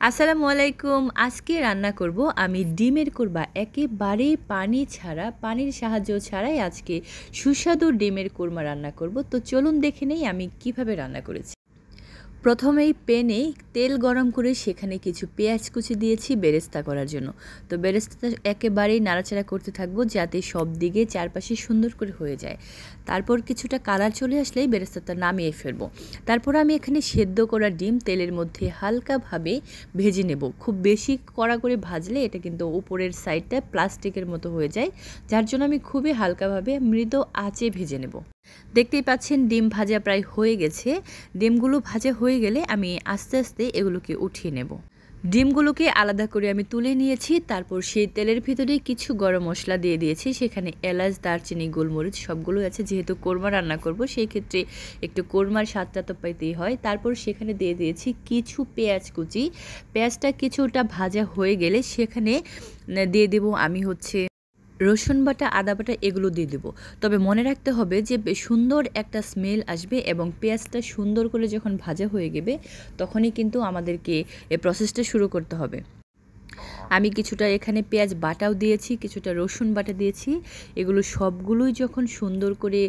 আসসালামু আলাইকুম। আজকে রান্না করব আমি ডিমের কোরমা। একেবারেই পানি ছাড়া, পানির সাহায্য ছাড়াই আজকে সুস্বাদু ডিমের কোরমা রান্না করব। তো চলুন দেখে নেই আমি কিভাবে রান্না করেছি। প্রথমেই প্যানে তেল গরম করে সেখানে কিছু পেঁয়াজ কুচি দিয়েছি বেরেস্তা করার জন্য। তো বেরেস্তাটা একেবারেই নাড়াচাড়া করতে থাকবো যাতে সব দিকে চারপাশে সুন্দর করে হয়ে যায়। তারপর কিছুটা কালার চলে আসলেই বেরেস্তাটা নামিয়ে ফেলবো। তারপর আমি এখানে সেদ্ধ করা ডিম তেলের মধ্যে হালকাভাবে ভেজে নেব। খুব বেশি কড়া করে ভাজলে এটা কিন্তু উপরের সাইডটা প্লাস্টিকের মতো হয়ে যায়, যার জন্য আমি খুবই হালকাভাবে মৃদু আঁচে ভেজে নেব। দেখতেই পাচ্ছেন ডিম ভাজা প্রায় হয়ে গেছে। ডিমগুলো ভাজা হয়ে গেলে আমি আস্তে আস্তে এগুলোকে উঠিয়ে নেব। ডিমগুলোকে আলাদা করে আমি তুলে নিয়েছি। তারপর সেই তেলের ভিতরে কিছু গরম মশলা দিয়ে দিয়েছি। সেখানে এলাচ, দারচিনি, গোলমরিচ সবগুলো আছে। যেহেতু কোরমা রান্না করব সেই ক্ষেত্রে একটু কোরমার স্বাদটা তো পাইতেই হয়। তারপর সেখানে দিয়ে দিয়েছি কিছু পেঁয়াজ কুচি। পেঁয়াজটা কিছুটা ভাজা হয়ে গেলে সেখানে দিয়ে দেব আমি রসুন বাটা, আদা বাটা এগুলো দিয়ে দেবো। তবে মনে রাখতে হবে যে সুন্দর একটা স্মেল আসবে এবং পেঁয়াজটা সুন্দর করে যখন ভাজা হয়ে গেবে তখনই কিন্তু আমাদেরকে এই প্রসেসটা শুরু করতে হবে। আমি কিছুটা এখানে পেঁয়াজ বাটাও দিয়েছি, কিছুটা রসুন বাটা দিয়েছি। এগুলো সবগুলোই যখন সুন্দর করে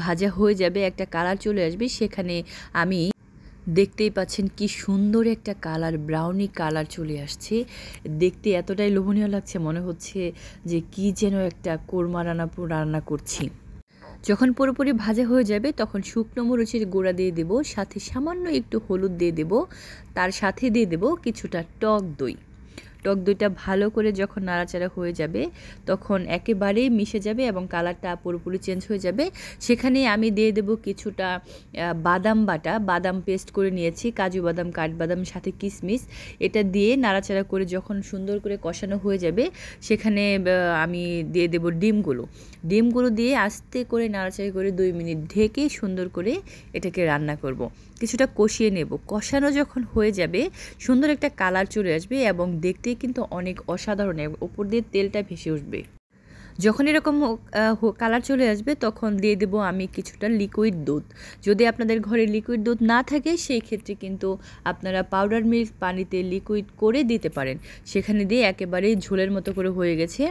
ভাজা হয়ে যাবে, একটা কালার চলে আসবে, সেখানে আমি দেখতেই পাচ্ছেন কি সুন্দর একটা কালার, ব্রাউনি কালার চলে আসছে। দেখতে এতটাই লোভনীয় লাগছে, মনে হচ্ছে যে কি যেন একটা কোরমা রান্না করছি। যখন পুরোপুরি ভাজা হয়ে যাবে তখন শুকনো মরিচের গুঁড়া দিয়ে দেব, সাথে সামান্য একটু হলুদ দিয়ে দেব, তার সাথে দিয়ে দেব কিছুটা টক দই। টক দইটা ভালো করে যখন নাড়াচাড়া হয়ে যাবে তখন একেবারেই মিশে যাবে এবং কালারটা পুরোপুরি চেঞ্জ হয়ে যাবে। সেখানে আমি দিয়ে দেব কিছুটা বাদাম বাটা, বাদাম পেস্ট করে নিয়েছি, কাজু বাদাম, কাঠবাদাম, সাথে কিশমিশ। এটা দিয়ে নাড়াচাড়া করে যখন সুন্দর করে কষানো হয়ে যাবে সেখানে আমি দিয়ে দেব ডিমগুলো দিয়ে আস্তে করে নাড়াচাড়া করে 2 মিনিট ঢেকে সুন্দর করে এটাকে রান্না করব। কিছুটা কষিয়ে নেব। কষানো যখন হয়ে যাবে সুন্দর একটা কালার চলে আসবে এবং দেখতে কিন্তু অনেক অসাধারণ, উপর দিয়ে তেলটা ভেসে উঠবে। যখন এরকম কালার চলে আসবে তখন দিয়ে দেব আমি কিছুটা লিকুইড দুধ। যদি আপনাদের ঘরে লিকুইড দুধ না থাকে সেই ক্ষেত্রে কিন্তু আপনারা পাউডার মিল্ক পানিতে লিকুইড করে দিতে পারেন। সেখানে দিয়ে একেবারেই ঝোলের মতো করে হয়ে গেছে।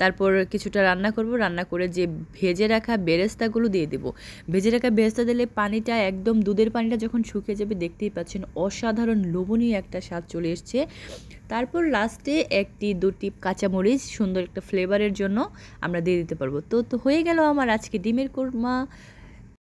তারপর কিছুটা রান্না করে যে ভেজে রাখা বেরেস্তাগুলো দিয়ে দেব। ভেজে রাখা বেরেস্তা দিলে পানিটা একদম, দুধের পানিটা যখন শুকিয়ে যাবে দেখতেই পাচ্ছেন অসাধারণ লোভনীয় একটা স্বাদ চলে এসছে। তারপর লাস্টে 1-2টি কাঁচামরিচ সুন্দর একটা ফ্লেভারের জন্য আমরা দিয়ে দিতে পারবো। তো হয়ে গেল আমার আজকে ডিমের কোরমা।